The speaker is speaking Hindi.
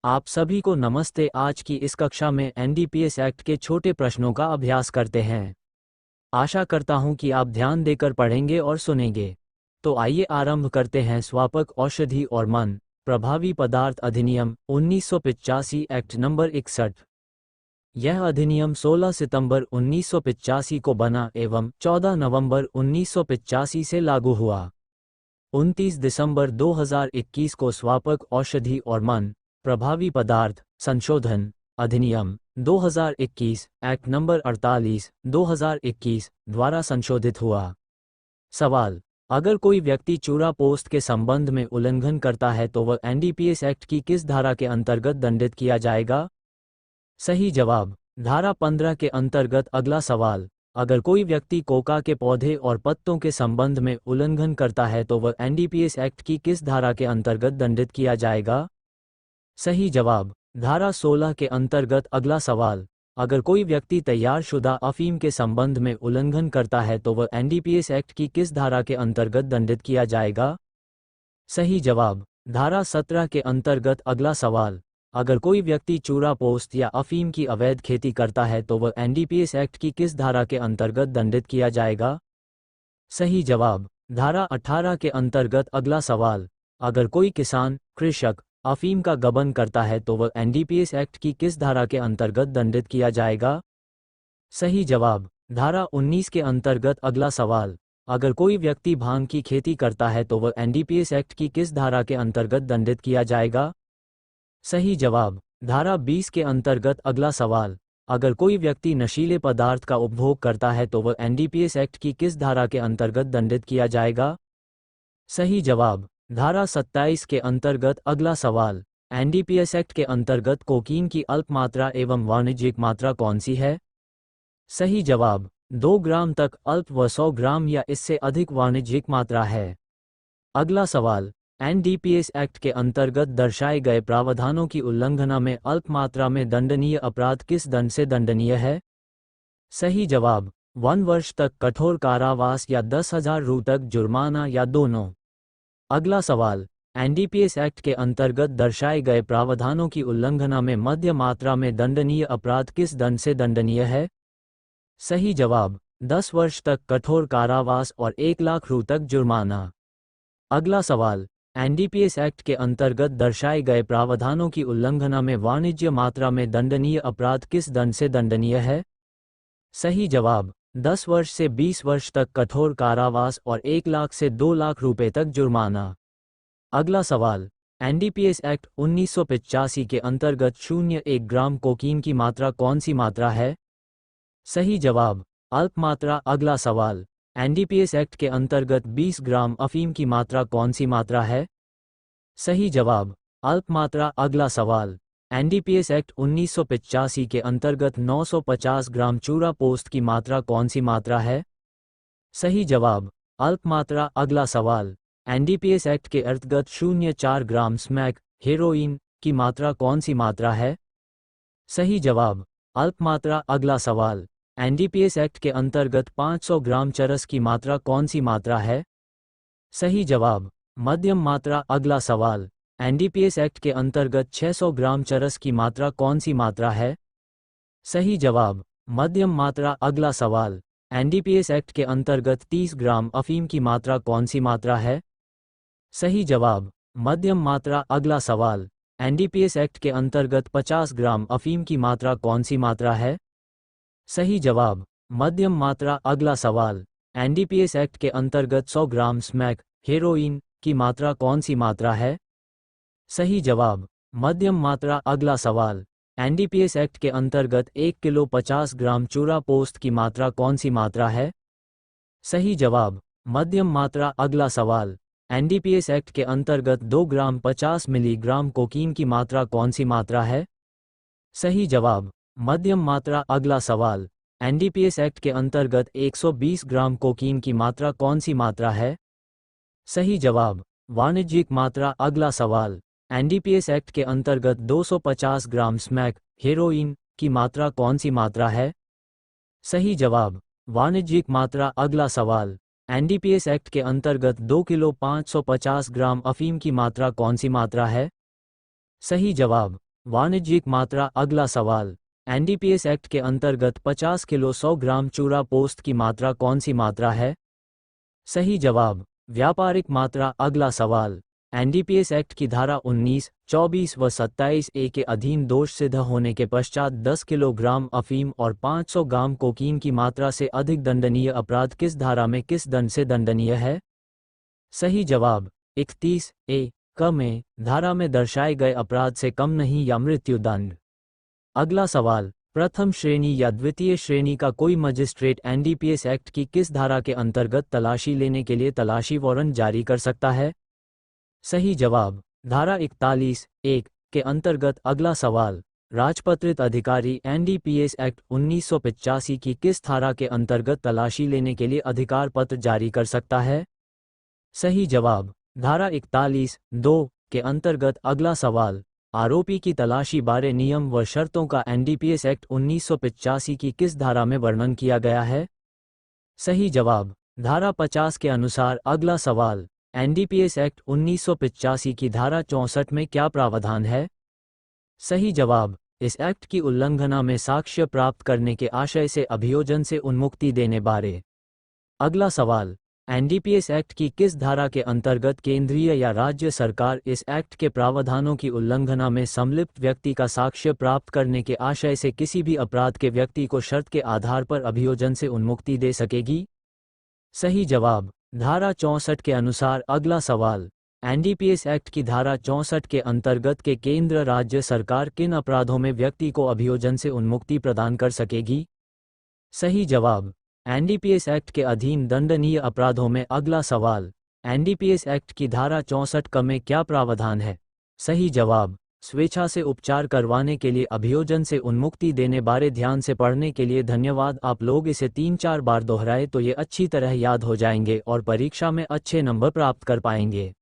आप सभी को नमस्ते। आज की इस कक्षा में एनडीपीएस एक्ट के छोटे प्रश्नों का अभ्यास करते हैं। आशा करता हूं कि आप ध्यान देकर पढ़ेंगे और सुनेंगे। तो आइए आरंभ करते हैं। स्वापक औषधि और मन प्रभावी पदार्थ अधिनियम 1985 एक्ट नंबर 61। यह अधिनियम 16 सितंबर 1985 को बना एवं 14 नवंबर 1985 से लागू हुआ। 29 दिसंबर 2021 को स्वापक औषधि और मन प्रभावी पदार्थ संशोधन अधिनियम 2021 एक्ट नंबर 48 2021 द्वारा संशोधित हुआ। सवाल: अगर कोई व्यक्ति चूरा पोस्ट के संबंध में उल्लंघन करता है तो वह एनडीपीएस एक्ट की किस धारा के अंतर्गत दंडित किया जाएगा? सही जवाब धारा 15 के अंतर्गत। अगला सवाल: अगर कोई व्यक्ति कोका के पौधे और पत्तों के संबंध में उल्लंघन करता है तो वह एनडीपीएस एक्ट की किस धारा के अंतर्गत दंडित किया जाएगा? सही जवाब धारा 16 के अंतर्गत। अगला सवाल: अगर कोई व्यक्ति तैयारशुदा अफीम के संबंध में उल्लंघन करता है तो वह एनडीपीएस एक्ट की किस धारा के अंतर्गत दंडित किया जाएगा? सही जवाब धारा 17 के अंतर्गत। अगला सवाल: अगर कोई व्यक्ति चूरा पोस्ट या अफीम की अवैध खेती करता है तो वह एनडीपीएस एक्ट की किस धारा के अंतर्गत दंडित किया जाएगा? सही जवाब धारा 18 के अंतर्गत। अगला सवाल: अगर कोई किसान कृषक अफीम का गबन करता है तो वह एनडीपीएस एक्ट की किस धारा के अंतर्गत दंडित किया जाएगा? सही जवाब धारा 19 के अंतर्गत। अगला सवाल: अगर कोई व्यक्ति भांग की खेती करता है तो वह एनडीपीएस एक्ट की किस धारा के अंतर्गत दंडित किया जाएगा? सही जवाब धारा 20 के अंतर्गत। अगला सवाल: अगर कोई व्यक्ति नशीले पदार्थ का उपभोग करता है तो वह एनडीपीएस एक्ट की किस धारा के अंतर्गत दंडित किया जाएगा? सही जवाब धारा 27 के अंतर्गत। अगला सवाल: एनडीपीएस एक्ट के अंतर्गत कोकीन की अल्प मात्रा एवं वाणिज्यिक मात्रा कौन सी है? सही जवाब 2 ग्राम तक अल्प व 100 ग्राम या इससे अधिक वाणिज्यिक मात्रा है। अगला सवाल: एनडीपीएस एक्ट के अंतर्गत दर्शाए गए प्रावधानों की उल्लंघना में अल्प मात्रा में दंडनीय अपराध किस दंड से दंडनीय है? सही जवाब 1 वर्ष तक कठोर कारावास या 10,000 रु तक जुर्माना या दोनों। अगला सवाल: एनडीपीएस एक्ट के अंतर्गत दर्शाए गए प्रावधानों की उल्लंघना में मध्य मात्रा में दंडनीय अपराध किस दंड से दंडनीय है? सही जवाब 10 वर्ष तक कठोर कारावास और 1 लाख रु तक जुर्माना। अगला सवाल: एनडीपीएस एक्ट के अंतर्गत दर्शाए गए प्रावधानों की उल्लंघना में वाणिज्य मात्रा में दंडनीय अपराध किस दंड से दंडनीय है? सही जवाब 10 वर्ष से 20 वर्ष तक कठोर कारावास और 1 लाख से 2 लाख रुपए तक जुर्माना। अगला सवाल: एनडीपीएस एक्ट 1985 के अंतर्गत 0.1 ग्राम कोकीन की मात्रा कौन सी मात्रा है? सही जवाब अल्प मात्रा। अगला सवाल: एनडीपीएस एक्ट के अंतर्गत 20 ग्राम अफीम की मात्रा कौन सी मात्रा है? सही जवाब अल्प मात्रा। अगला सवाल: एनडीपीएस एक्ट 1985 के अंतर्गत 950 ग्राम चूरा पोस्ट की मात्रा कौन सी मात्रा है? सही जवाब अल्प मात्रा। अगला सवाल: एनडीपीएस एक्ट के अंतर्गत 0.4 ग्राम स्मैक हेरोइन की मात्रा कौन सी मात्रा है? सही जवाब अल्प मात्रा। अगला सवाल: एनडीपीएस एक्ट के अंतर्गत 500 ग्राम चरस की मात्रा कौन सी मात्रा है? सही जवाब मध्यम मात्रा। अगला सवाल: एनडीपीएस एक्ट के अंतर्गत 600 ग्राम चरस की मात्रा कौन सी मात्रा है? सही जवाब मध्यम मात्रा। अगला सवाल: एनडीपीएस एक्ट के अंतर्गत 30 ग्राम अफीम की मात्रा कौन सी मात्रा है? सही जवाब मध्यम मात्रा। अगला सवाल: एनडीपीएस एक्ट के अंतर्गत 50 ग्राम अफीम की मात्रा कौन सी मात्रा है? सही जवाब मध्यम मात्रा। अगला सवाल: एनडीपीएस एक्ट के अंतर्गत 100 ग्राम स्मैक हेरोइन की मात्रा कौन सी मात्रा है? सही जवाब मध्यम मात्रा। अगला सवाल: एनडीपीएस एक्ट के अंतर्गत 1 किलो 50 ग्राम चूरा पोस्ट की मात्रा कौन सी मात्रा है? सही जवाब मध्यम मात्रा। अगला सवाल: एनडीपीएस एक्ट के अंतर्गत 2 ग्राम 50 मिलीग्राम कोकीन की मात्रा कौन सी मात्रा है? सही जवाब मध्यम मात्रा। अगला सवाल: एनडीपीएस एक्ट के अंतर्गत 120 ग्राम कोकीन की मात्रा कौन सी मात्रा है? सही जवाब वाणिज्यिक मात्रा। अगला सवाल: एनडीपीएस एक्ट के अंतर्गत 250 ग्राम स्मैक हेरोइन की मात्रा कौन सी मात्रा है? सही जवाब वाणिज्यिक मात्रा। अगला सवाल: एनडीपीएस एक्ट के अंतर्गत 2 किलो 550 ग्राम अफीम की मात्रा कौन सी मात्रा है? सही जवाब वाणिज्यिक मात्रा। अगला सवाल, एनडीपीएस एक्ट के अंतर्गत 50 किलो 100 ग्राम चूरा पोस्त की मात्रा कौन सी मात्रा है? सही जवाब, व्यापारिक मात्रा। अगला सवाल, एनडीपीएस एक्ट की धारा 19, 24 व 27 ए के अधीन दोष सिद्ध होने के पश्चात 10 किलोग्राम अफीम और 500 ग्राम कोकीन की मात्रा से अधिक दंडनीय अपराध किस धारा में किस दंड से दंडनीय है? सही जवाब, 31 ए क में धारा में दर्शाए गए अपराध से कम नहीं या मृत्युदंड। अगला सवाल, प्रथम श्रेणी या द्वितीय श्रेणी का कोई मजिस्ट्रेट एनडीपीएस एक्ट की किस धारा के अंतर्गत तलाशी लेने के लिए तलाशी वारंट जारी कर सकता है? सही जवाब, धारा 41 1 के अंतर्गत। अगला सवाल, राजपत्रित अधिकारी एनडीपीएस एक्ट 1985 की किस धारा के अंतर्गत तलाशी लेने के लिए अधिकार पत्र जारी कर सकता है? सही जवाब, धारा 41 2 के अंतर्गत। अगला सवाल, आरोपी की तलाशी बारे नियम व शर्तों का एनडीपीएस एक्ट 1985 की किस धारा में वर्णन किया गया है? सही जवाब, धारा 50 के अनुसार। अगला सवाल, एनडीपीएस एक्ट 1985 की धारा 64 में क्या प्रावधान है? सही जवाब, इस एक्ट की उल्लंघना में साक्ष्य प्राप्त करने के आशय से अभियोजन से उन्मुक्ति देने बारे। अगला सवाल, एनडीपीएस एक्ट की किस धारा के अंतर्गत केंद्रीय या राज्य सरकार इस एक्ट के प्रावधानों की उल्लंघना में संलिप्त व्यक्ति का साक्ष्य प्राप्त करने के आशय से किसी भी अपराध के व्यक्ति को शर्त के आधार पर अभियोजन से उन्मुक्ति दे सकेगी? सही जवाब, धारा 64 के अनुसार। अगला सवाल, एनडीपीएस एक्ट की धारा 64 के अंतर्गत के केंद्र राज्य सरकार किन अपराधों में व्यक्ति को अभियोजन से उन्मुक्ति प्रदान कर सकेगी? सही जवाब, एनडीपीएस एक्ट के अधीन दंडनीय अपराधों में। अगला सवाल, एनडीपीएस एक्ट की धारा 64 क में क्या प्रावधान है? सही जवाब, स्वेच्छा से उपचार करवाने के लिए अभियोजन से उन्मुक्ति देने बारे। ध्यान से पढ़ने के लिए धन्यवाद। आप लोग इसे 3-4 बार दोहराए तो ये अच्छी तरह याद हो जाएंगे और परीक्षा में अच्छे नंबर प्राप्त कर पाएंगे।